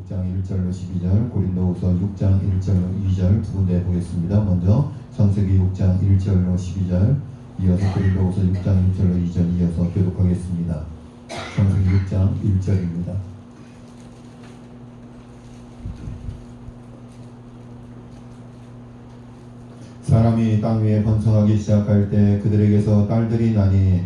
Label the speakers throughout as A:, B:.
A: 6장 1절로 12절, 고린도후서 6장 1절로 2절 두 군데 보겠습니다. 먼저 창세기 6장 1절로 12절, 이어서 고린도후서 6장 1절로 2절 이어서 교독하겠습니다. 창세기 6장 1절입니다. 사람이 땅 위에 번성하기 시작할 때 그들에게서 딸들이 나니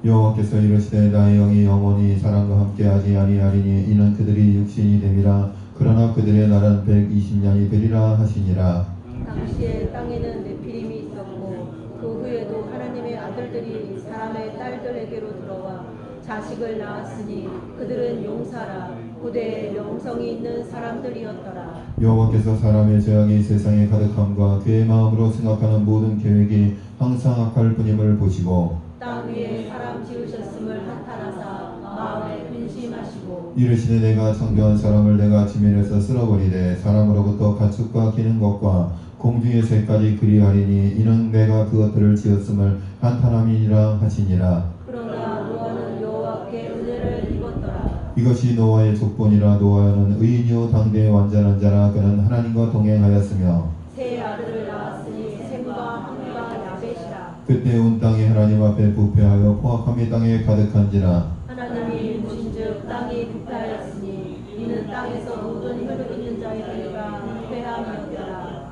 A: 여호와께서 이르시되 나의 영이 영원히 사람과 함께하지 아니하리니 이는 그들이 육신이 됨이라. 그러나 그들의 날은 120년이 되리라 하시니라.
B: 당시에 땅에는 네피림이 있었고 그 후에도 하나님의 아들들이 사람의 딸들에게로 들어와 자식을 낳았으니 그들은 용사라 고대에 명성이 있는 사람들이었더라.
A: 여호와께서 사람의 죄악이 세상에 가득함과 그의 마음으로 생각하는 모든 계획이 항상 악할 뿐임을 보시고
B: 땅 위에 사람 지으셨음을 한탄하사 마음에 근심하시고
A: 이르시되 내가 창조한 사람을 내가 지면에서 쓸어버리되 사람으로부터 가축과 기는 것과 공중의 새까지 그리하리니 이는 내가 그것들을 지었음을 한탄함이니라 하시니라.
B: 그러나 노아는 여호와께 은혜를 입었더라.
A: 이것이 노아의 족본이라. 노아는 의인이요 당대의 완전한 자라. 그는 하나님과 동행하였으며
B: 세 아들을 낳았으니 셈과 함과 야벳이라.
A: 그때 온 땅이 하나님 앞에 부패하여 포악함이 땅에 가득한지라.
B: 하나님이 보신즉 땅이 부패하였으니 이는 땅에서 모든 혈육 있는 자에게가 부패함이었더라.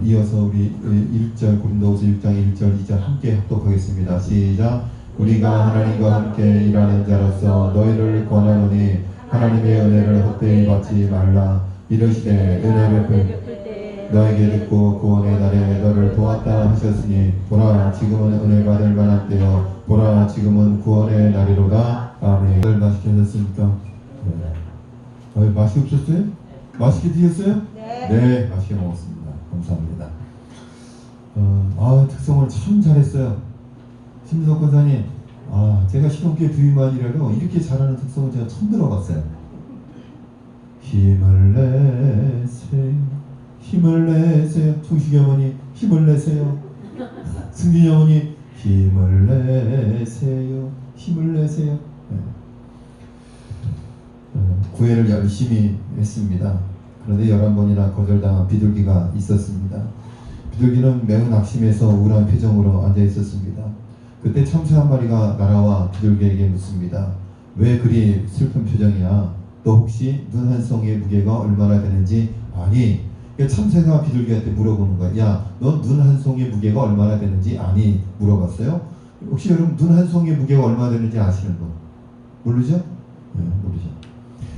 A: 이어서 우리 1절 고린도후서 6장 1절 2절 함께 합독하겠습니다. 시작. 우리가 하나님과 함께 일하는 자로서 너희를 권하노니 하나님의 은혜를 헛되이 받지 말라. 이르시되 은혜 베풀 너에게 듣고 구원의 날에 너를 도왔다 하셨으니 보라 지금은 은혜 받을 만한 때요 보라 지금은 구원의 날이로다. 아멘. 늘 맛있게 하셨습니까? 네. 맛이 없었어요? 맛있게 드셨어요? 네, 맛있게 먹었습니다. 감사합니다. 특성을 참 잘했어요. 심석 권사님, 제가 신혼교회 부임만이라도 이렇게 잘하는 특성을 제가 처음 들어봤어요. 힘을 내세요. 힘을 내세요. 충식이 어머니 힘을 내세요. 승진이 어머니 힘을 내세요. 힘을 내세요. 네. 구애를 열심히 했습니다. 그런데 11번이나 거절당한 비둘기가 있었습니다. 비둘기는 매우 낙심해서 우울한 표정으로 앉아 있었습니다. 그때 참새 한 마리가 날아와 비둘기에게 묻습니다. 왜 그리 슬픈 표정이야? 너 혹시 눈 한 송이의 무게가 얼마나 되는지 아니? 참새가 비둘기한테 물어보는 거야. 야, 너 눈 한 송이의 무게가 얼마나 되는지 아니? 물어봤어요. 혹시 여러분 눈 한 송이의 무게가 얼마나 되는지 아시는 분? 모르죠? 네, 모르죠.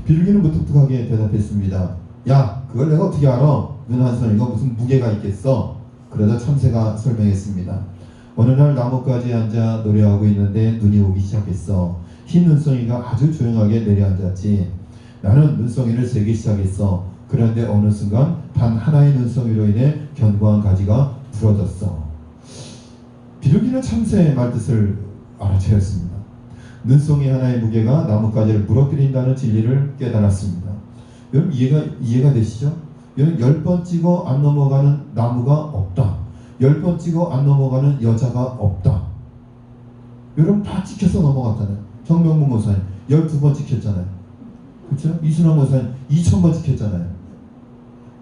A: 비둘기는 무뚝뚝하게 대답했습니다. 야, 그걸 내가 어떻게 알아? 눈 한 송이가 무슨 무게가 있겠어? 그러자 참새가 설명했습니다. 어느 날 나뭇가지에 앉아 노래하고 있는데 눈이 오기 시작했어. 흰 눈송이가 아주 조용하게 내려앉았지. 나는 눈송이를 세기 시작했어. 그런데 어느 순간 단 하나의 눈송이로 인해 견고한 가지가 부러졌어. 비둘기는 참새의 말뜻을 알아채었습니다. 눈송이 하나의 무게가 나뭇가지를 무너뜨린다는 진리를 깨달았습니다. 여러분 이해가 되시죠? 10번 찍어 안 넘어가는 나무가 없다. 10번 찍어 안 넘어가는 여자가 없다. 여러분 다 찍혀서 넘어갔잖아요. 정명문 목사님 12번 찍혔잖아요. 그렇죠? 이순환 목사님 2000번 찍혔잖아요.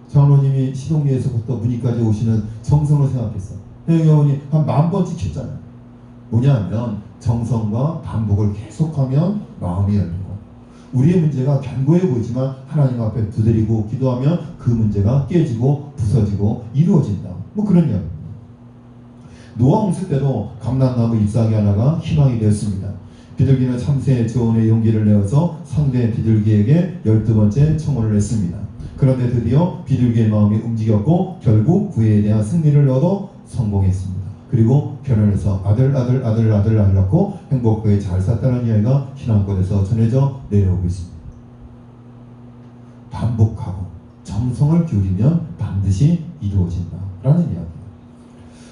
A: 장로님이 시동리에서부터 문의까지 오시는 정성을 생각했어. 혜영이 한 10,000번 찍혔잖아요. 뭐냐면 정성과 반복을 계속하면 마음이 열리고 우리의 문제가 견고해 보이지만 하나님 앞에 두드리고 기도하면 그 문제가 깨지고 부서지고 이루어진다. 뭐 그런 이야기입니다. 노아 홍수 때도 감람나무 잎사귀 하나가 희망이 되었습니다. 비둘기는 참새의 조언에 용기를 내어서 상대 비둘기에게 12번째 청혼을 했습니다. 그런데 드디어 비둘기의 마음이 움직였고 결국 구애에 대한 승리를 얻어 성공했습니다. 그리고 결혼해서 아들 낳고 행복하게 잘 살았다는 이야기가 신앙권에서 전해져 내려오고 있습니다. 반복하고 정성을 기울이면 반드시 이루어진다라는 이야기입니다.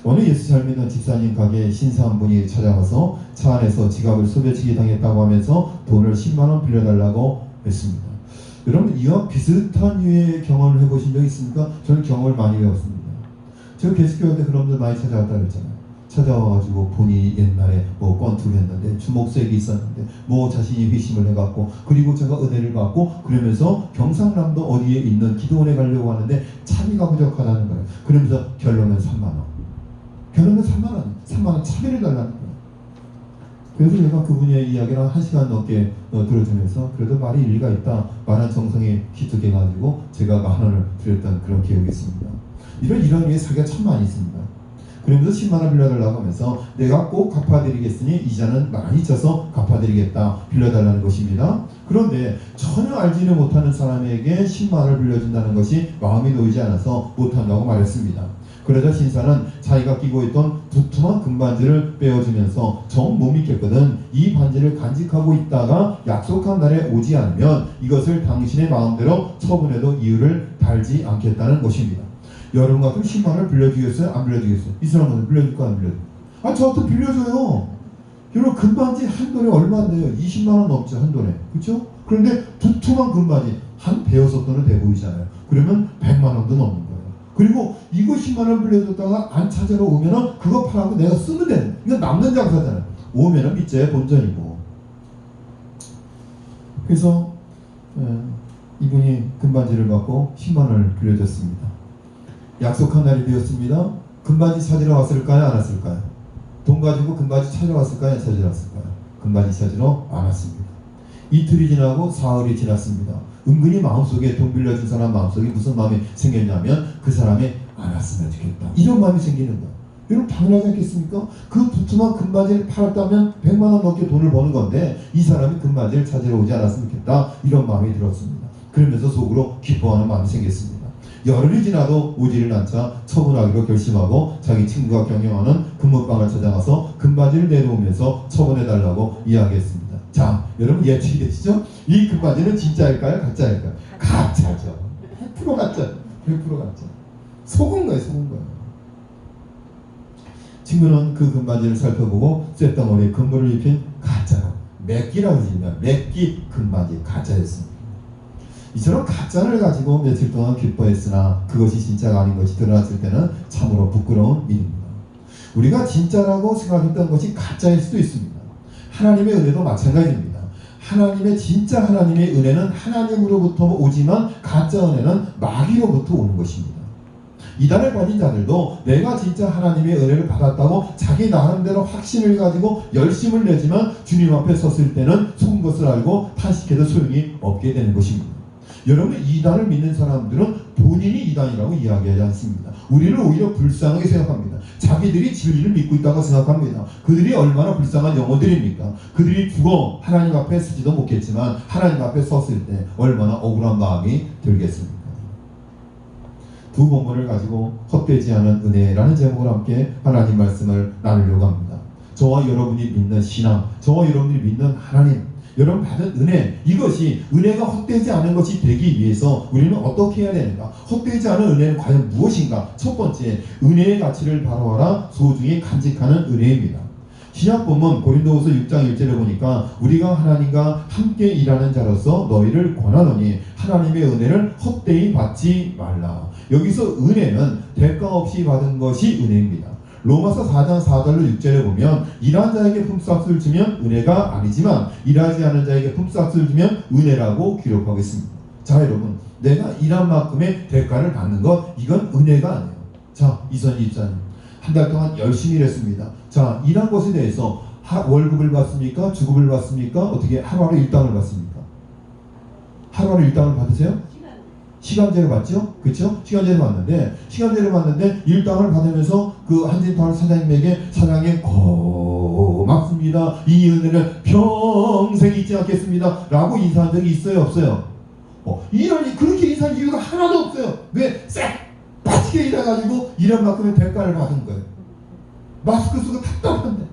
A: 어느 예수 잘 믿는 집사님 가게에 신사 한 분이 찾아와서 차 안에서 지갑을 소매치기 당했다고 하면서 돈을 10만원 빌려달라고 했습니다. 여러분 이와 비슷한 유의 경험을 해보신 적 있습니까? 저는 경험을 많이 해왔습니다. 제가 게스트교회 때 그런 분들 많이 찾아왔다고 했잖아요. 찾아와가지고 본인이 옛날에 뭐 권투를 했는데 주먹색이 있었는데 뭐 자신이 회심을 해갖고 그리고 제가 은혜를 받고 그러면서 경상남도 어디에 있는 기도원에 가려고 하는데 차비가 부족하다는 거예요. 그러면서 결론은 3만원. 결론은 3만원. 3만원 차비를 달라는 거예요. 그래서 제가 그분의 이야기를 한 1시간 넘게 들어주면서 그래도 말이 일리가 있다. 말한 정성에 기특해가지고 제가 10,000원을 드렸던 그런 기억이 있습니다. 이런 류의 사기가 참 많이 있습니다. 그러면서 10만원 빌려달라고 하면서 내가 꼭 갚아드리겠으니 이자는 많이 쳐서 갚아드리겠다. 빌려달라는 것입니다. 그런데 전혀 알지를 못하는 사람에게 10만원을 빌려준다는 것이 마음이 놓이지 않아서 못한다고 말했습니다. 그러자 신사는 자기가 끼고 있던 두툼한 금반지를 빼어주면서 정 못 믿겠거든. 이 반지를 간직하고 있다가 약속한 날에 오지 않으면 이것을 당신의 마음대로 처분해도 이유를 달지 않겠다는 것입니다. 여러분 같은 10만원을 빌려주겠어요? 안 빌려주겠어요? 이 사람은 빌려줄까 안 빌려줄까? 아 저한테 빌려줘요. 여러분 금반지 한 돈에 얼마인데요? 20만원 넘죠 한 돈에. 그렇죠? 그런데 두툼한 금반지 한 대여섯 돈은 돼 보이잖아요. 그러면 100만원도 넘는 거예요. 그리고 이거 10만원 빌려줬다가 안 찾아러 오면은 그거 팔아고 내가 쓰면 되는. 이거 남는 장사잖아요. 오면은 밑에 본전이고. 그래서 이분이 금반지를 받고 10만원을 빌려줬습니다. 약속한 날이 되었습니다. 금반지 찾으러 왔을까요? 안 왔을까요? 돈 가지고 금반지 찾으러 왔을까요? 안 찾으러 왔을까요? 금반지 찾으러 안 왔습니다. 이틀이 지나고 사흘이 지났습니다. 은근히 마음속에 돈 빌려준 사람 마음속에 무슨 마음이 생겼냐면 그 사람이 안 왔으면 좋겠다. 이런 마음이 생기는 거예요. 여러분 당연하지 않겠습니까? 그 두툼한 금반지를 팔았다면 100만원 넘게 돈을 버는 건데 이 사람이 금반지를 찾으러 오지 않았으면 좋겠다. 이런 마음이 들었습니다. 그러면서 속으로 기뻐하는 마음이 생겼습니다. 열흘이 지나도 오지를 않자 처분하기로 결심하고 자기 친구가 경영하는 금목방을 찾아가서 금반지를 내놓으면서 처분해달라고 이야기했습니다. 자, 여러분 예측이 되시죠? 이 금반지는 진짜일까요? 가짜일까요? 가짜죠. 100% 가짜. 100% 가짜. 속은 거예요. 속은 거예요. 친구는 그 금반지를 살펴보고 쇳덩어리에 금물을 입힌 가짜로 맥기라고 하십니다. 맥기 금반지 가짜였습니다. 이처럼 가짜를 가지고 며칠 동안 기뻐했으나 그것이 진짜가 아닌 것이 드러났을 때는 참으로 부끄러운 일입니다. 우리가 진짜라고 생각했던 것이 가짜일 수도 있습니다. 하나님의 은혜도 마찬가지입니다. 진짜 하나님의 은혜는 하나님으로부터 오지만 가짜 은혜는 마귀로부터 오는 것입니다. 이단을 가진 자들도 내가 진짜 하나님의 은혜를 받았다고 자기 나름대로 확신을 가지고 열심을 내지만 주님 앞에 섰을 때는 속은 것을 알고 탄식해도 소용이 없게 되는 것입니다. 여러분 이단을 믿는 사람들은 본인이 이단이라고 이야기하지 않습니다. 우리는 오히려 불쌍하게 생각합니다. 자기들이 진리를 믿고 있다고 생각합니다. 그들이 얼마나 불쌍한 영혼들입니까? 그들이 죽어 하나님 앞에 서지도 못했지만 하나님 앞에 섰을 때 얼마나 억울한 마음이 들겠습니까? 두 본문을 가지고 헛되지 않은 은혜라는 제목으로 함께 하나님 말씀을 나누려고 합니다. 저와 여러분이 믿는 신앙, 저와 여러분이 믿는 하나님, 여러분 받은 은혜, 이것이 은혜가 헛되지 않은 것이 되기 위해서 우리는 어떻게 해야 되는가? 헛되지 않은 은혜는 과연 무엇인가? 첫 번째, 은혜의 가치를 바라봐라 소중히 간직하는 은혜입니다. 신약본문 고린도후서 6장 1절에 보니까 우리가 하나님과 함께 일하는 자로서 너희를 권하노니 하나님의 은혜를 헛되이 받지 말라. 여기서 은혜는 대가 없이 받은 것이 은혜입니다. 로마서 4장 4절로 6절에 보면 일한 자에게 품삯을 주면 은혜가 아니지만 일하지 않은 자에게 품삯을 주면 은혜라고 기록하고 있습니다. 자 여러분, 내가 일한 만큼의 대가를 받는 것, 이건 은혜가 아니에요. 자, 이선희 집사님 한 달 동안 열심히 일했습니다. 자, 일한 것에 대해서 월급을 받습니까? 주급을 받습니까? 어떻게 하루하루 일당을 받습니까? 하루하루 일당을 받으세요? 시간제를 받죠? 그렇죠? 시간제를 받는데 일당을 받으면서 그 한진타월 사장님에게 사장님 고맙습니다. 이 은혜는 평생 잊지 않겠습니다. 라고 인사한 적이 있어요? 없어요? 이러니 그렇게 인사할 이유가 하나도 없어요. 왜? 쎄! 빠지게 일해가지고 이런 만큼의 대가를 받은 거예요. 마스크 쓰고 답답한데.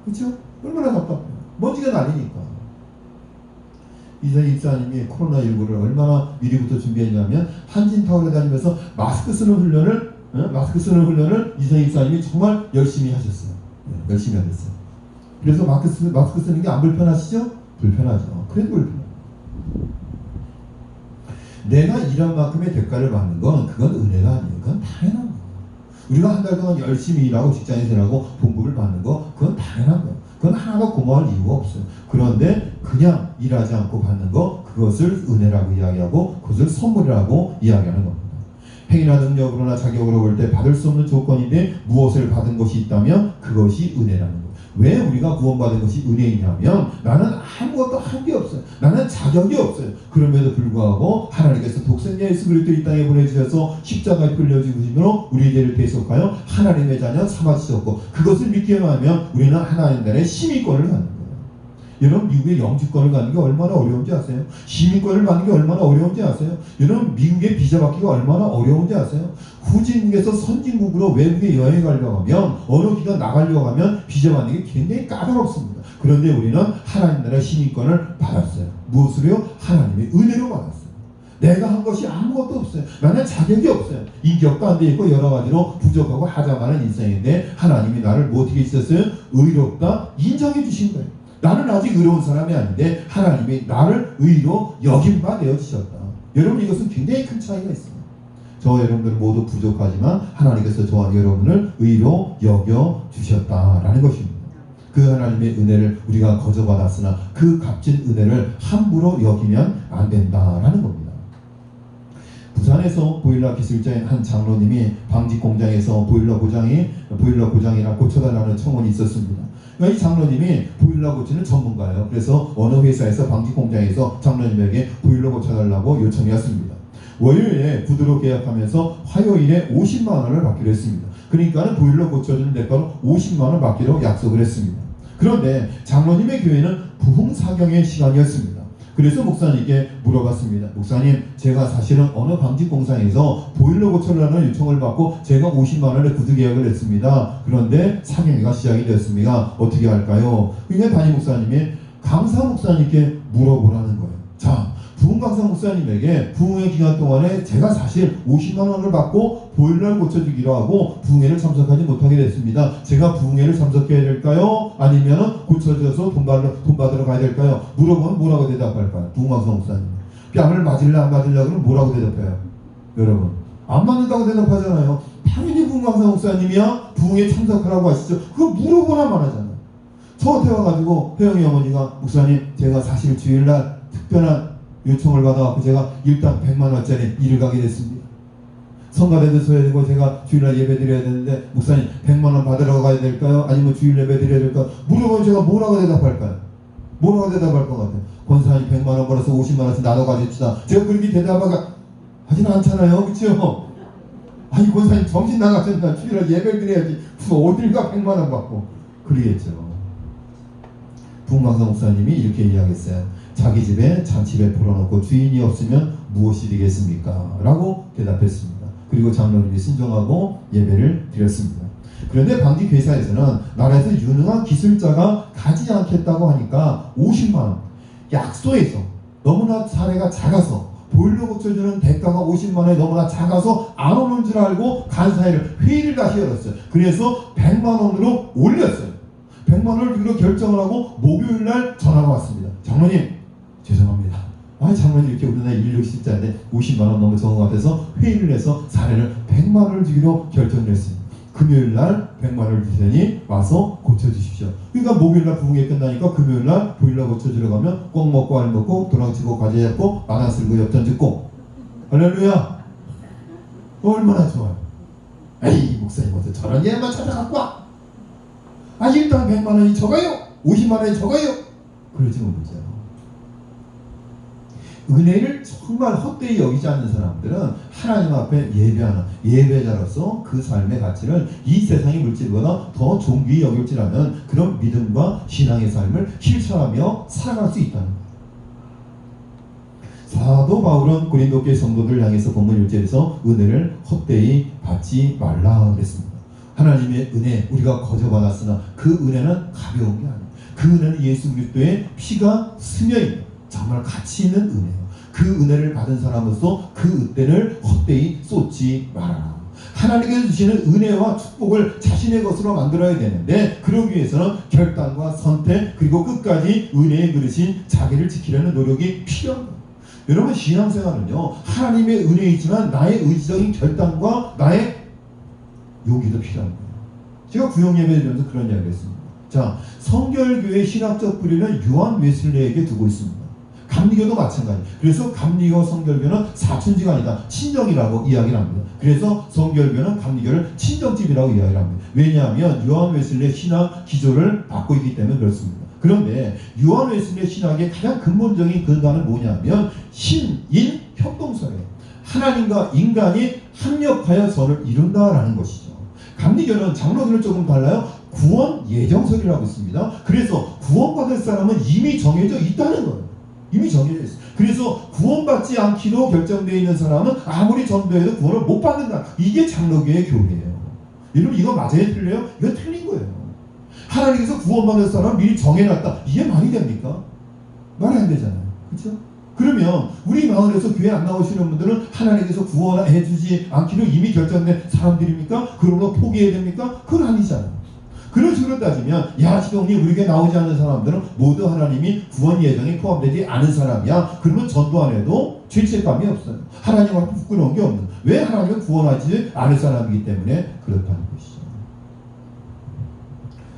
A: 그렇죠? 얼마나 답답해요. 먼지가 날리니까. 이선희 집사님이 코로나19를 얼마나 미리부터 준비했냐면 한진타월에 다니면서 마스크 쓰는 훈련을 이선희 집사님이 정말 열심히 하셨어요. 열심히 하셨어요. 그래서 마스크 쓰는 게 안 불편하시죠? 불편하죠. 그래도 불편해요. 내가 일한 만큼의 대가를 받는 건 그건 은혜가 아니에요. 그건 당연한 거예요. 우리가 한 달 동안 열심히 일하고 직장에서 일하고 봉급을 받는 거 그건 당연한 거예요. 그건 하나도 고마울 이유가 없어요. 그런데 그냥 일하지 않고 받는 거 그것을 은혜라고 이야기하고 그것을 선물이라고 이야기하는 겁니다. 행위나 능력으로나 자격으로 볼 때 받을 수 없는 조건인데 무엇을 받은 것이 있다면 그것이 은혜라는 거예요. 왜 우리가 구원받은 것이 은혜이냐면 나는 아무것도 한 게 없어요. 나는 자격이 없어요. 그럼에도 불구하고 하나님께서 독생자 예수 그리스도를 이 땅에 보내주셔서 십자가에 끌려 죽으심으로 우리 죄를 대속하여 하나님의 자녀 삼아주셨고 그것을 믿기만 하면 우리는 하나님 나라의 시민권을 갖는 거예요. 여러분 미국의 영주권을 갖는 게 얼마나 어려운지 아세요? 시민권을 받는 게 얼마나 어려운지 아세요? 여러분 미국의 비자 받기가 얼마나 어려운지 아세요? 후진국에서 선진국으로 외국에 여행 가려고 하면 어느 기간 나가려고 하면 비자 받는 게 굉장히 까다롭습니다. 그런데 우리는 하나님 나라의 시민권을 받았어요. 무엇으로요? 하나님의 은혜로 받았어요. 내가 한 것이 아무것도 없어요. 나는 자격이 없어요. 인격도 안 돼 있고 여러 가지로 부족하고 하장하는 인생인데 하나님이 나를 뭐 어떻게 했었어요? 의롭다 인정해 주신 거예요. 나는 아직 의로운 사람이 아닌데 하나님이 나를 의로 여긴 바 되어 주셨다. 여러분 이것은 굉장히 큰 차이가 있습니다. 저 여러분들은 모두 부족하지만 하나님께서 저와 여러분을 의로 여겨 주셨다라는 것입니다. 그 하나님의 은혜를 우리가 거저받았으나 그 값진 은혜를 함부로 여기면 안 된다라는 겁니다. 부산에서 보일러 기술자인 한 장로님이 방직 공장에서 보일러 고장이나 고쳐달라는 청원이 있었습니다. 이 장로님이 보일러 고치는 전문가예요. 그래서 어느 회사에서 방직 공장에서 장로님에게 보일러 고쳐달라고 요청이 왔습니다. 월요일에 구두로 계약하면서 화요일에 50만 원을 받기로 했습니다. 그러니까 보일러 고쳐주는 대가로 50만 원 받기로 약속을 했습니다. 그런데 장로님의 교회는 부흥사경의 시간이었습니다. 그래서 목사님께 물어봤습니다. 목사님, 제가 사실은 어느 방직공사에서 보일러 고쳐라는 요청을 받고 제가 50만 원의 구두 계약을 했습니다. 그런데 사경회가 시작이 되었습니다. 어떻게 할까요? 그러니까 담임 목사님이 강사 목사님께 물어보라는 거예요. 자, 부흥 강사 목사님에게 부흥회 기간 동안에 제가 사실 50만 원을 받고 보일러를 고쳐주기로 하고 부흥회를 참석하지 못하게 됐습니다. 제가 부흥회를 참석해야 될까요? 아니면 고쳐줘서 돈 받으러 가야 될까요? 물어보면 뭐라고 대답할까요? 부흥 강사 목사님. 뺨을 맞을래 안 맞을래 그러면 뭐라고 대답해요? 여러분 안 맞는다고 대답하잖아요. 당연히 부흥 강사 목사님이야 부흥회 참석하라고 하시죠. 그거 물어보나만 하잖아요. 저한테 와가지고 혜영이 어머니가 목사님 제가 사실 주일날 특별한 요청을 받아갖고 제가 일단 100만 원짜리 일을 가게 됐습니다. 성가대도 서야 되고 제가 주일날 예배 드려야 되는데 목사님 100만 원 받으러 가야 될까요? 아니면 주일 예배 드려야 될까요? 물어보면 제가 뭐라고 대답할까요? 뭐라고 대답할 것 같아요? 권사님 100만 원 벌어서 50만 원씩 나눠 가집시다. 제가 그렇게 대답하진 않잖아요. 그렇죠? 아니 권사님 정신 나가셨나? 주일날 예배 드려야지. 어딜 가 100만 원 받고. 그러겠죠. 부흥강사 목사님이 이렇게 이야기했어요. 자기 집에 잔치배 풀어놓고 주인이 없으면 무엇이 되겠습니까? 라고 대답했습니다. 그리고 장로님이 순종하고 예배를 드렸습니다. 그런데 방직 회사에서는 나라에서 유능한 기술자가 가지 않겠다고 하니까 50만 원 약소에서 너무나 사례가 작아서 보일러 고쳐주는 대가가 50만 원이 너무나 작아서 안 오는 줄 알고 간사회를 회의를 다시 열었어요. 그래서 100만 원으로 올렸어요. 100만 원으로 결정을 하고 목요일날 전화가 왔습니다. 장로님 죄송합니다. 장로님 이렇게 우리나라 인력 실자인데 50만 원 너무 적은 것 같아서 회의를 해서 사례를 100만 원을 주기로 결정을 했습니다. 금요일날 100만 원을 주시더니 와서 고쳐주십시오. 그러니까 목요일날 부흥회 끝나니까 금요일날 보일러 고쳐주러 가면 꼭 먹고 알 먹고 도랑치고 과제 잡고 마당 쓸고 엽전 짓고 할렐루야. 얼마나 좋아요. 에이 목사님 어서 저런 예만 찾아갖고 와. 일단 100만 원이 적어요. 50만 원이 적어요. 그러지 못하죠. 은혜를 정말 헛되이 여기지 않는 사람들은 하나님 앞에 예배하는 예배자로서 그 삶의 가치를 이 세상의 물질보다 더 존귀히 여길지라는 그런 믿음과 신앙의 삶을 실천하며 살아갈 수 있다는 거예요. 사도 바울은 고린도 교회 성도들을 향해서 본문 1절에서 은혜를 헛되이 받지 말라 그랬습니다. 하나님의 은혜 우리가 거저받았으나 그 은혜는 가벼운 게 아니에요. 그 은혜는 예수 그리스도의 피가 스며있는 정말 가치 있는 은혜예요. 그 은혜를 받은 사람으로서 그 은혜를 헛되이 쏟지 말아라. 하나님께서 주시는 은혜와 축복을 자신의 것으로 만들어야 되는데 그러기 위해서는 결단과 선택 그리고 끝까지 은혜의 그릇인 자기를 지키려는 노력이 필요합니다. 여러분 신앙생활은요 하나님의 은혜이지만 나의 의지적인 결단과 나의 용기도 필요한 거예요. 제가 구역예배 드리면서 그런 이야기를 했습니다. 자, 성결교회의 신학적 뿌리는 요한 웨슬레에게 두고 있습니다. 감리교도 마찬가지. 그래서 감리교 성결교는 사촌지가 아니다, 친정이라고 이야기를 합니다. 그래서 성결교는 감리교를 친정집이라고 이야기를 합니다. 왜냐하면 요한 웨슬레의 신학 기조를 받고 있기 때문에 그렇습니다. 그런데 요한 웨슬레의 신학의 가장 근본적인 근간은 뭐냐면 신인 협동설이에요. 하나님과 인간이 합력하여 선을 이룬다라는 것이죠. 감리교는 장로교는 조금 달라요. 구원 예정설이라고 있습니다. 그래서 구원받을 사람은 이미 정해져 있다는 거예요. 이미 정해져 있어요. 그래서 구원받지 않기로 결정되어 있는 사람은 아무리 전도해도 구원을 못 받는다. 이게 장로교의 교리예요. 여러분 이거 맞아요? 틀려요? 이거 틀린 거예요. 하나님께서 구원받을 사람을 미리 정해놨다. 이게 말이 됩니까? 말이 안 되잖아요. 그렇죠? 그러면 우리 마을에서 교회 안 나오시는 분들은 하나님께서 구원해 주지 않기로 이미 결정된 사람들입니까? 그러므로 포기해야 됩니까? 그건 아니잖아요. 그런 식으로 따지면 야 지동님 우리 교회 나오지 않는 사람들은 모두 하나님이 구원 예정에 포함되지 않은 사람이야. 그러면 전도 안 해도 죄책감이 없어요. 하나님 앞에 부끄러운 게 없는. 왜 하나님은 구원하지 않을 사람이기 때문에 그렇다는 것이죠.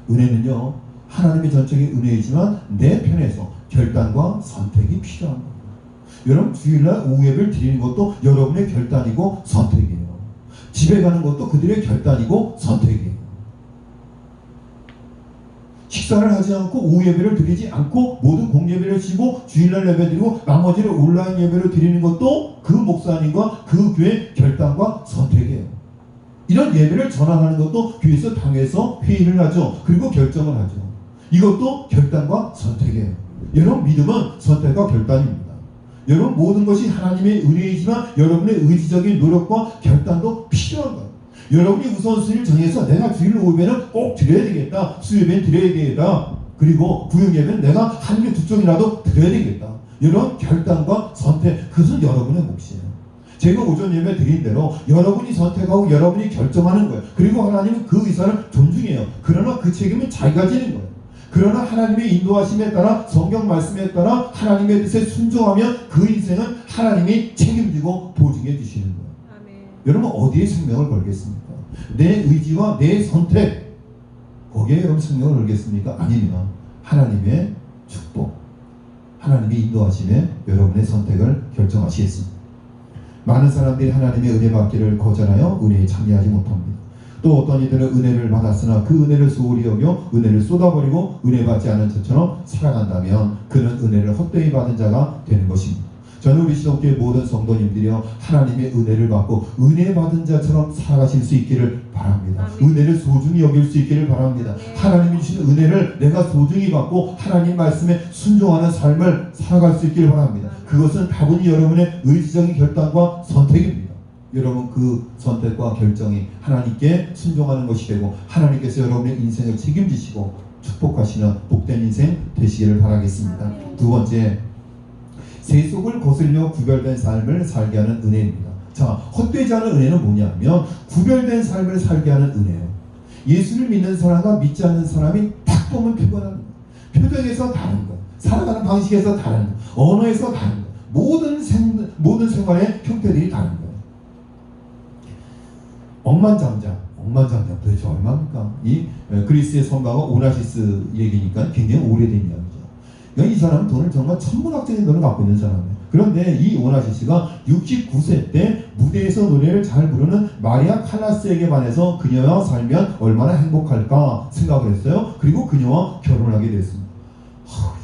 A: 은혜는요 하나님의 전적인 은혜이지만 내 편에서 결단과 선택이 필요한 겁니다. 여러분 주일날 오후 예배를 드리는 것도 여러분의 결단이고 선택이에요. 집에 가는 것도 그들의 결단이고 선택이에요. 식사를 하지 않고 오후 예배를 드리지 않고 모두 공예배를 지고 주일날 예배 드리고 나머지를 온라인 예배를 드리는 것도 그 목사님과 그 교회의 결단과 선택이에요. 이런 예배를 전환하는 것도 교회에서 당해서 회의를 하죠. 그리고 결정을 하죠. 이것도 결단과 선택이에요. 여러분 믿음은 선택과 결단입니다. 여러분 모든 것이 하나님의 은혜이지만 여러분의 의지적인 노력과 결단도 필요한 거예요. 여러분이 우선순위를 정해서 내가 주일 오후에는 꼭 드려야 되겠다. 수요예배는 드려야 되겠다. 그리고 구역예배는 내가 하루에 2쪽이라도 드려야 되겠다. 이런 결단과 선택, 그것은 여러분의 몫이에요. 제가 오전 예배 드린 대로 여러분이 선택하고 여러분이 결정하는 거예요. 그리고 하나님은 그 의사를 존중해요. 그러나 그 책임은 자기가 지는 거예요. 그러나 하나님의 인도하심에 따라 성경 말씀에 따라 하나님의 뜻에 순종하면 그 인생은 하나님이 책임지고 보증해 주시는 거예요. 여러분 어디에 생명을 걸겠습니까? 내 의지와 내 선택 거기에 여러분 생명을 걸겠습니까? 아닙니다. 하나님의 축복, 하나님의 인도하심에 여러분의 선택을 결정하시겠습니다. 많은 사람들이 하나님의 은혜 받기를 거절하여 은혜에 참여하지 못합니다. 또 어떤 이들은 은혜를 받았으나 그 은혜를 소홀히 여겨 은혜를 쏟아버리고 은혜 받지 않은 자처럼 살아간다면 그는 은혜를 헛되이 받은 자가 되는 것입니다. 저는 우리 시동교회 모든 성도님들이요 하나님의 은혜를 받고 은혜 받은 자처럼 살아가실 수 있기를 바랍니다. 아멘. 은혜를 소중히 여길 수 있기를 바랍니다. 네. 하나님이 주신 은혜를 내가 소중히 받고 하나님 말씀에 순종하는 삶을 살아갈 수 있기를 바랍니다. 아멘. 그것은 다분히 여러분의 의지적인 결단과 선택입니다. 여러분 그 선택과 결정이 하나님께 순종하는 것이 되고 하나님께서 여러분의 인생을 책임지시고 축복하시는 복된 인생 되시기를 바라겠습니다. 아멘. 두 번째, 세속을 거슬려 구별된 삶을 살게 하는 은혜입니다. 자, 헛되지 않은 은혜는 뭐냐면 구별된 삶을 살게 하는 은혜예요. 예수를 믿는 사람과 믿지 않는 사람이 딱 보면 피곤합니다. 표정에서 다른 것, 살아가는 방식에서 다른 것, 언어에서 다른 것, 모든 생활의 형태들이 다른 거예요. 억만장자 도대체 얼마입니까? 이 그리스의 선방어 오나시스 얘기니까 굉장히 오래된 이야기죠. 이 사람은 돈을 정말 천문학적인 돈을 갖고 있는 사람이에요. 그런데 이 오나시스가 69세 때 무대에서 노래를 잘 부르는 마리아 칼라스에게 반해서 그녀와 살면 얼마나 행복할까 생각을 했어요. 그리고 그녀와 결혼하게 됐습니다.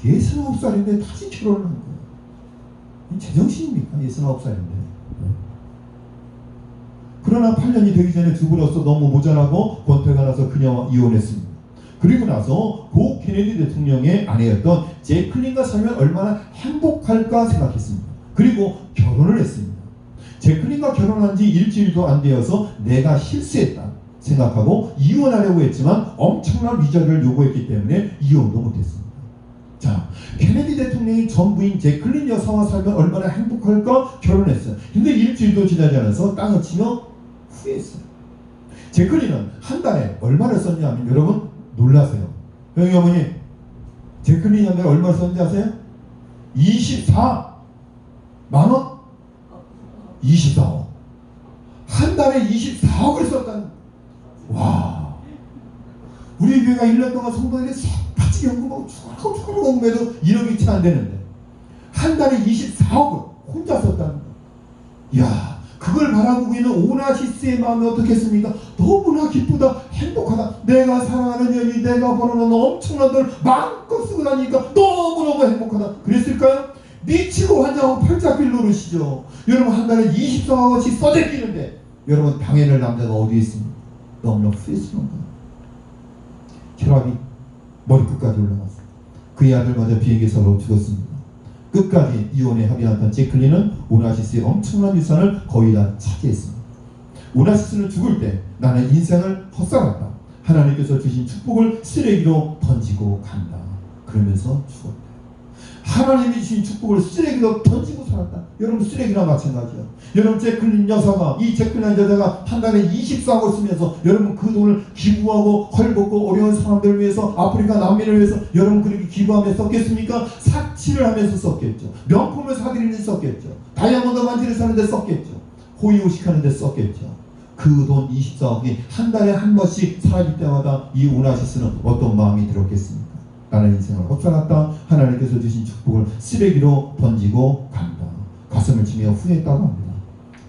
A: 69살인데 다시 결혼을 한 거예요. 제정신입니까? 69살인데. 그러나 8년이 되기 전에 주부로서 너무 모자라고 권태가 나서 그녀와 이혼했습니다. 그리고 나서 고 케네디 대통령의 아내였던 제클린과 살면 얼마나 행복할까 생각했습니다. 그리고 결혼을 했습니다. 제클린과 결혼한 지 일주일도 안 되어서 내가 실수했다 생각하고 이혼하려고 했지만 엄청난 위자료를 요구했기 때문에 이혼도 못했습니다. 자, 케네디 대통령이 전부인 제클린 여사와 살면 얼마나 행복할까 결혼했어요. 근데 일주일도 지나지 않아서 땅을 치며 후회했어요. 제클린은 한 달에 얼마를 썼냐면 여러분 놀라세요. 형님 어머니 제클린이 한 달에 얼마를 썼는지 아세요? 24만 원? 24억. 한 달에 24억을 썼다는. 와, 우리 교회가 1년 동안 성도들이 새파치 연금하고 죽어라고 공부해도 1억이 채 안 되는데 한 달에 24억을 혼자 썼다는 거예요. 이야, 그걸 바라보고 있는 오나시스의 마음이 어떻겠습니까? 너무나 기쁘다, 행복하다. 내가 사랑하는 연이, 내가 벌어놓은 엄청난 돈을 마음껏 쓰고 다니니까 너무너무 행복하다. 그랬을까요? 미치고 환장하고 팔짝길 노릇이죠. 여러분, 한 달에 24억원씩 써대끼는데 여러분, 당해낼 남자가 어디에 있습니까? 너무나 후회스러운 거예요. 혈압이 머리끝까지 올라갔어요. 그의 아들마저 비행기사로 죽었습니다. 끝까지 이혼에 합의한 제클린은 오나시스의 엄청난 유산을 거의 다 차지했습니다. 오나시스는 죽을 때 나는 인생을 헛살았다. 하나님께서 주신 축복을 쓰레기로 던지고 간다. 그러면서 죽었다. 하나님이 주신 축복을 쓰레기로 던지고 살았다. 여러분, 쓰레기랑 마찬가지야. 여러분, 제클린 여사가, 이 제클린 여자가 한 달에 24억을 쓰면서 여러분 그 돈을 기부하고 헐벗고 어려운 사람들을 위해서, 아프리카 난민을 위해서 여러분 그렇게 기부하며 썼겠습니까? 사치를 하면서 썼겠죠. 명품을 사들이는 데 썼겠죠. 다이아몬드 반지를 사는 데 썼겠죠. 호의호식하는 데 썼겠죠. 그 돈 24억이 한 달에 한 번씩 사라질 때마다 이 오나시스는 어떤 마음이 들었겠습니까? 나는 인생을 헛살았다. 하나님께서 주신 축복을 쓰레기로 던지고 간다. 가슴을 치며 후회했다고 합니다.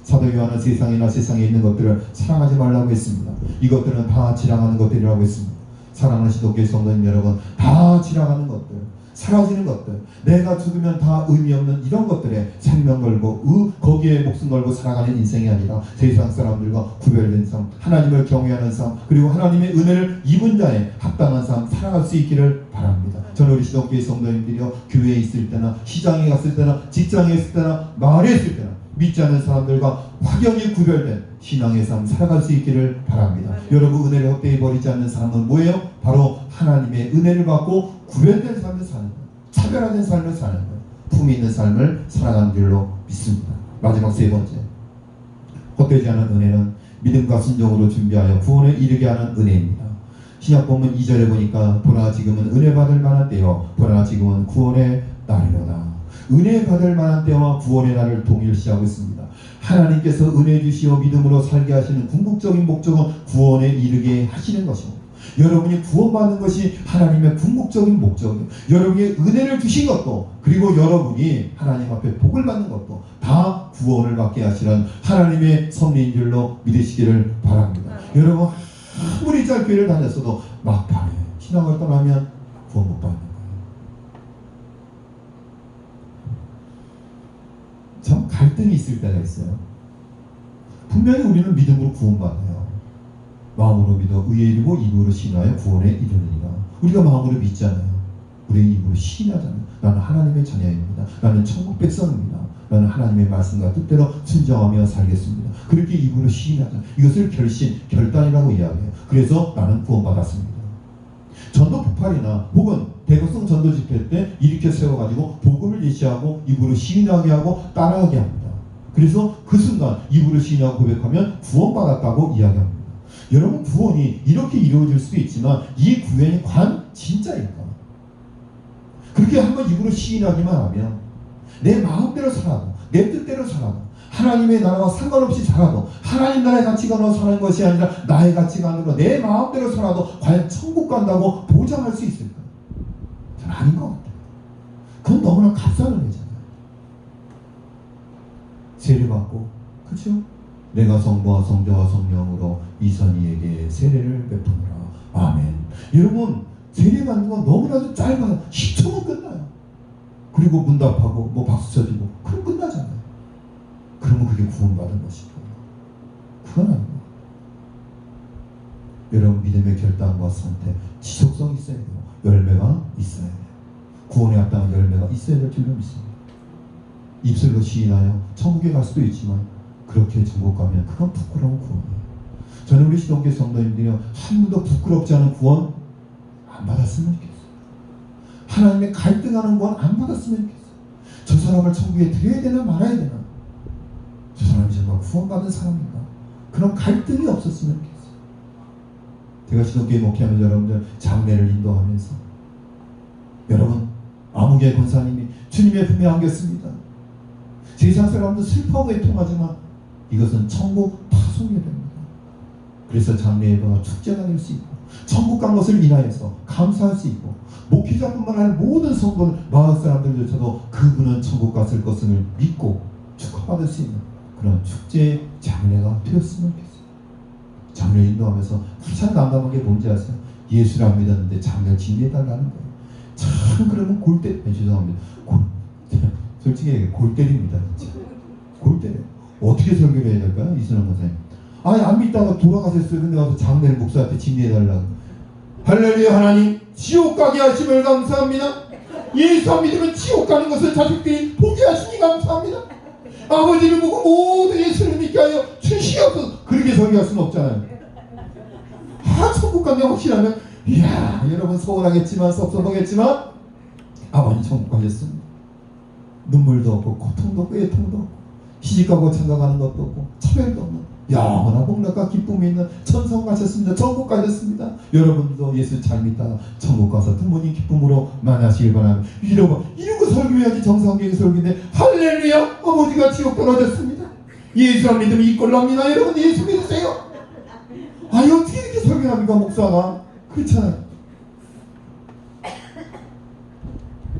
A: 사도 요한은 세상이나 세상에 있는 것들을 사랑하지 말라고 했습니다. 이것들은 다 지나가는 것들이라고 했습니다. 사랑하는 시도교회 성도님 여러분, 다 지나가는 것들, 사라지는 것들, 내가 죽으면 다 의미 없는 이런 것들에 생명 걸고 거기에 목숨 걸고 살아가는 인생이 아니라 세상 사람들과 구별된 삶, 하나님을 경외하는 삶, 그리고 하나님의 은혜를 입은 자의 합당한 삶 살아갈 수 있기를 바랍니다. 저는 우리 시도교회 성도님들이요, 교회에 있을 때나 시장에 갔을 때나 직장에 있을 때나 마을에 있을 때나 믿지 않는 사람들과 확연히 구별된 신앙의 삶 살아갈 수 있기를 바랍니다. 여러분, 은혜를 헛되이 버리지 않는 사람은 뭐예요? 바로 하나님의 은혜를 받고 구별된 삶을 사는 거예요. 차별화된 삶을 사는 거예요. 품위 있는 삶을 살아가는 줄로 믿습니다. 마지막 세 번째, 헛되지 않은 은혜는 믿음과 순종으로 준비하여 구원에 이르게 하는 은혜입니다. 신약 본문 2절에 보니까 보라 지금은 은혜 받을 만한 때요, 보라 지금은 구원의 날이로다. 은혜 받을 만한 때와 구원의 날을 동일시하고 있습니다. 하나님께서 은혜 주시어 믿음으로 살게 하시는 궁극적인 목적은 구원에 이르게 하시는 것입니다. 여러분이 구원받는 것이 하나님의 궁극적인 목적이에요. 여러분이 은혜를 주신 것도, 그리고 여러분이 하나님 앞에 복을 받는 것도 다 구원을 받게 하시는 하나님의 섭리인 줄로 믿으시기를 바랍니다. 여러분, 아무리 잘 교회를 다녔어도 막판에 신앙을 떠나면 구원 못 받는 거예요. 참 갈등이 있을 때가 있어요. 분명히 우리는 믿음으로 구원받아요. 마음으로 믿어 의에 이르고 입으로 신하여 구원에 이르느니라. 우리가 마음으로 믿잖아요. 우리 입으로 신하잖아요. 나는 하나님의 자녀입니다. 나는 천국 백성입니다. 나는 하나님의 말씀과 뜻대로 순종하며 살겠습니다. 그렇게 입으로 시인하잖아요. 이것을 결단이라고 이야기해요. 그래서 나는 구원받았습니다. 전도 폭발이나 혹은 대각성 전도 집회 때 일으켜 세워가지고 복음을 예시하고 입으로 시인하게 하고 따라하게 합니다. 그래서 그 순간 입으로 시인하고 고백하면 구원받았다고 이야기합니다. 여러분, 구원이 이렇게 이루어질 수도 있지만 이 구원이 관 진짜일까? 그렇게 한번 입으로 시인하기만 하면 내 마음대로 살아도, 내 뜻대로 살아도, 하나님의 나라와 상관없이 살아도, 하나님 나라의 가치관으로 사는 것이 아니라 나의 가치관으로 내 마음대로 살아도 과연 천국 간다고 보장할 수 있을까? 저는 아닌 것 같아요. 그건 너무나 값싸는 거잖아요. 세례받고, 그렇죠? 내가 성부와 성자와 성령으로 이선희에게 세례를 베푸노라. 아멘. 여러분, 세례받는 건 너무나도 짧아요. 10초면 끝나요. 그리고 문답하고 뭐 박수 쳐주고 그럼 끝나잖아요. 그러면 그게 구원받은 것이고, 그건 아닙니다. 여러분, 믿음의 결단과 선택, 지속성이 있어야 돼요. 열매가 있어야 돼요. 구원에 합당한 열매가 있어야 될 줄로 믿습니다. 입술로 시인하여 천국에 갈 수도 있지만 그렇게 천국 가면 그건 부끄러운 구원이에요. 저는 우리 시동교회 성도님들이 한 번도 부끄럽지 않은 구원 안 받았으면 좋겠어요. 하나님의 갈등하는 구원 안 받았으면 좋겠어요. 저 사람을 천국에 드려야 되나 말아야 되나, 저 사람이 정말 구원받은 사람인가, 그런 갈등이 없었으면 좋겠어요. 제가 시동교회 목회하는 여러분들 장례를 인도하면서 여러분, 아무개 권사님이 주님의 품에 안겼습니다. 세상 사람도 슬퍼하고 애통하지만 이것은 천국 파송이 됩니다. 그래서 장래 예배가 축제가 될 수 있고 천국 간 것을 인하여서 감사할 수 있고 목회자뿐만 아니라 모든 성도들 마을 사람들조차도 그분은 천국 갔을 것을 믿고 축하받을 수 있는 그런 축제의 장례가 되었으면 좋겠어요. 장례 인도하면서 가장 난감한 게 뭔지 아세요? 예수를 안 믿었는데 장례를 진리해달라는 거예요. 참 그러면 골 때, 죄송합니다. 솔직히 얘기해 골 때립니다. 진짜. 골 때려요. 어떻게 설교를 해야 될까요? 이순환 권사님. 아니 안 믿다가 돌아가셨어요. 근데 가서 장례를 목사한테 진리해달라고. 할렐루야. 하나님 지옥 가게 하심을 감사합니다. 예수 안 믿으면 지옥 가는 것을 자식들이 포기하시니 감사합니다. 아버지를 보고 모두 예수를 믿게 하여 주시옵소서. 그렇게 설교할 수는 없잖아요. 천국 가게 확실하면 이야 여러분 서운하겠지만 섭섭하겠지만 아버님 천국 가셨습니다. 눈물도 없고 고통도 없고 애통도 없고 시집가고 장가가는 것도 없고 차별도 없는 영원한 복락과 기쁨이 있는 천성 가셨습니다. 천국 가셨습니다. 여러분도 예수 잘 믿다가 천국 가서 부모님 기쁨으로 만나시길 바랍니다. 이런 거 설교해야지 정상적인 설교인데 할렐루야 아버지가 지옥 떨어졌습니다. 예수 안 믿으면 이꼴납니다. 여러분 예수 믿으세요. 아니 어떻게 이렇게 설교합니까 목사가. 그렇잖아요.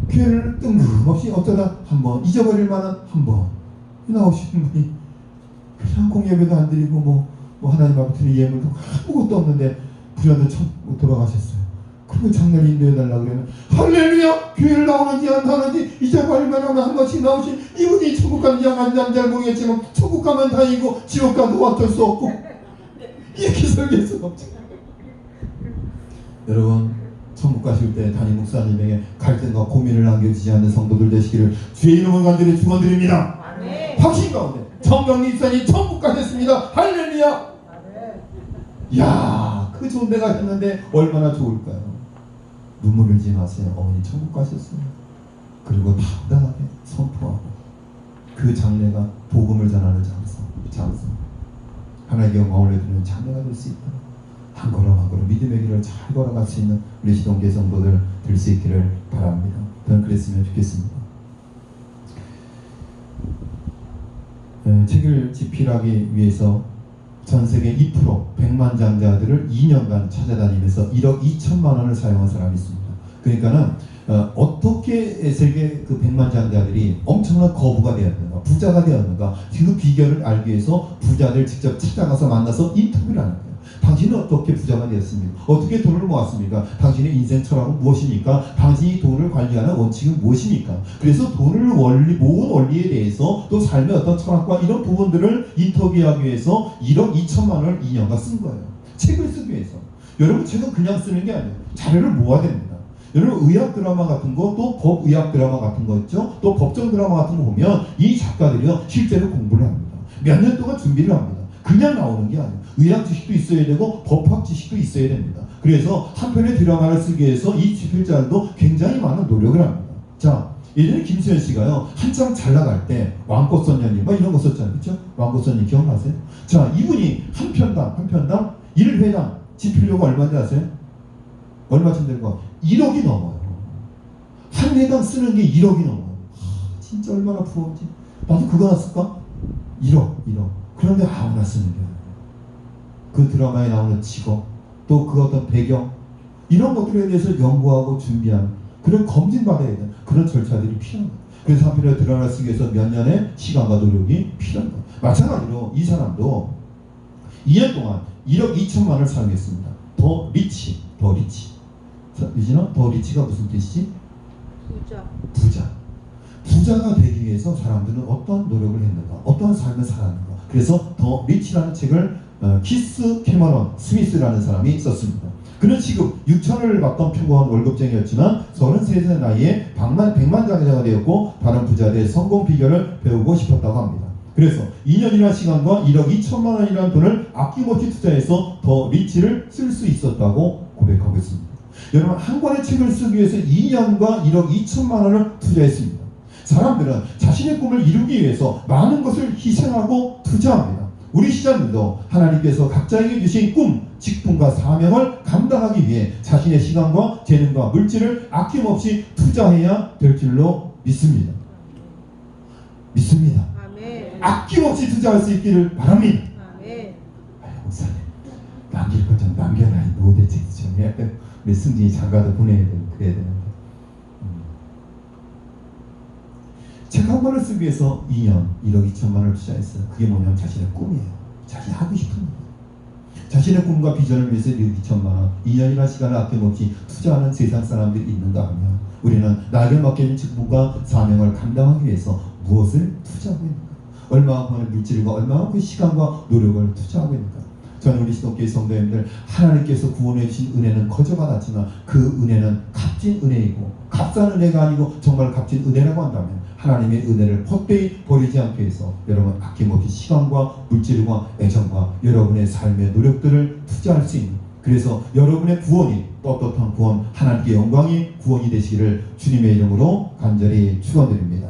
A: 교회를 뜬금없이 어쩌다 한번 잊어버릴 만한 한번 나오시는 분이 그냥 공예배도 안 드리고 뭐 하나님 앞에 드릴 예물도 아무것도 없는데 불현듯 돌아가셨어요. 그리고 장례를 인도해달라고 그러면 할렐루야 교회를 나오는지 안 나오는지 잊어버릴 만한 한 번씩 나오신 이분이 천국 가는지 안 가는지 잘 모르겠지만 천국 가면 다행이고 지옥 가도 어쩔 수 없고 이렇게 설교할 수가 없죠. 여러분 천국 가실 때 담임 목사님에게 갈등과 고민을 남겨주지 않는 성도들 되시기를 주의 이름을 간절히 축원드립니다. 확신 가운데 정경리 입사님 천국 가셨습니다. 할렐루야. 이야 그 좋은 데 가셨는데 얼마나 좋을까요. 눈물 흘리지 마세요. 어머니 천국 가셨어요. 그리고 당당하게 선포하고 그 장례가 복음을 전하는 장소 하나님께 영광을 올려드리는 장례가 될 수 있다. 한 걸음 한 걸음 믿음의 길을 잘 걸어갈 수 있는 우리 시동계 성도들 될 수 있기를 바랍니다. 저는 그랬으면 좋겠습니다. 책을 집필하기 위해서 전세계 2% 100만 장자들을 2년간 찾아다니면서 1억 2천만 원을 사용한 사람이 있습니다. 그러니까는 어떻게 세계 그 100만 장자들이 엄청난 거부가 되었는가 부자가 되었는가 그 비결을 알기 위해서 부자들 직접 찾아가서 만나서 인터뷰를 하는 거예요. 당신은 어떻게 부자가 되었습니까? 어떻게 돈을 모았습니까? 당신의 인생 철학은 무엇입니까? 당신이 돈을 관리하는 원칙은 무엇입니까? 그래서 돈을 모은 원리에 대해서 또 삶의 어떤 철학과 이런 부분들을 인터뷰하기 위해서 1억 2천만 원을 2년간 쓴 거예요. 책을 쓰기 위해서. 여러분 책은 그냥 쓰는 게 아니에요. 자료를 모아야 됩니다. 여러분 의학 드라마 같은 거 또 법의학 드라마 같은 거 있죠? 또 법정 드라마 같은 거 보면 이 작가들이요 실제로 공부를 합니다. 몇 년 동안 준비를 합니다. 그냥 나오는 게 아니에요. 의학 지식도 있어야 되고 법학 지식도 있어야 됩니다. 그래서 한 편의 드라마를 쓰기 위해서 이 집필자들도 굉장히 많은 노력을 합니다. 자, 예전에 김수현 씨가요 한참 잘 나갈 때 왕꽃선녀님 이런 거 썼잖아요. 그렇죠? 왕꽃선녀님 기억나세요? 자, 이분이 한 편당 1회당 집필료가 얼마인지 아세요? 얼마쯤 될 거? 1억이 넘어요. 한 회당 쓰는 게 1억이 넘어요. 진짜 얼마나 부러운지. 나도 그거나 쓸까? 1억. 그런데 아무나 쓰는 게 아니에요. 그 드라마에 나오는 직업, 또 그 어떤 배경, 이런 것들에 대해서 연구하고 준비하는 그런 검증받아야 되는 그런 절차들이 필요한 거예요. 그래서 한편의 드라마를 쓰기 위해서 몇 년의 시간과 노력이 필요한 거예요. 마찬가지로 이 사람도 2년 동안 1억 2천만 원을 사용했습니다. 더 리치. 유진아, 더 리치가 무슨 뜻이지? 부자가 되기 위해서 사람들은 어떤 노력을 했는가, 어떤 삶을 살았는가. 그래서 더 리치라는 책을 키스 캐머런 스미스라는 사람이 썼습니다. 그는 지금 6천원을 받던 평범한 월급쟁이였지만 33살 나이에 100만 장자가 되었고 다른 부자들의 성공 비결을 배우고 싶었다고 합니다. 그래서 2년이라는 시간과 1억 2천만 원이라는 돈을 아낌없이 투자해서 더 리치를 쓸 수 있었다고 고백하고 있습니다. 여러분 한 권의 책을 쓰기 위해서 2년과 1억 2천만 원을 투자했습니다. 사람들은 자신의 꿈을 이루기 위해서 많은 것을 희생하고 투자합니다. 우리 시장님도 하나님께서 각자에게 주신 꿈, 직분과 사명을 감당하기 위해 자신의 시간과 재능과 물질을 아낌없이 투자해야 될 줄로 믿습니다. 아멘. 아낌없이 투자할 수 있기를 바랍니다.
B: 아멘.
A: 목사님, 남길 것 좀 남겨라. 이 노대책 좀 해야 돼. 우리 승진이 장가도 보내야 돼. 그래야 되는데. 책 한 권을 쓰기 위해서 2년 1억 2천만 원을 투자했어요. 그게 뭐냐면 자신의 꿈이에요. 자신이 하고 싶은 일. 자신의 꿈과 비전을 위해서 1억 2천만 원, 2년이나 시간을 아낌없이 투자하는 세상 사람들이 있는가 하면 우리는 나에게 맡겨진 직분과 사명을 감당하기 위해서 무엇을 투자하고 있는가? 얼마만큼의 물질과 얼마만큼의 시간과 노력을 투자하고 있는가? 저는 우리 시동교회 성도님들, 하나님께서 구원해 주신 은혜는 거저받았지만 그 은혜는 값진 은혜이고 값싼 은혜가 아니고 정말 값진 은혜라고 한다면 하나님의 은혜를 헛되이 버리지 않기 위해서 여러분 아낌없이 시간과 물질과 애정과 여러분의 삶의 노력들을 투자할 수 있는, 그래서 여러분의 구원이 떳떳한 구원, 하나님께 영광이 구원이 되시기를 주님의 이름으로 간절히 축원드립니다.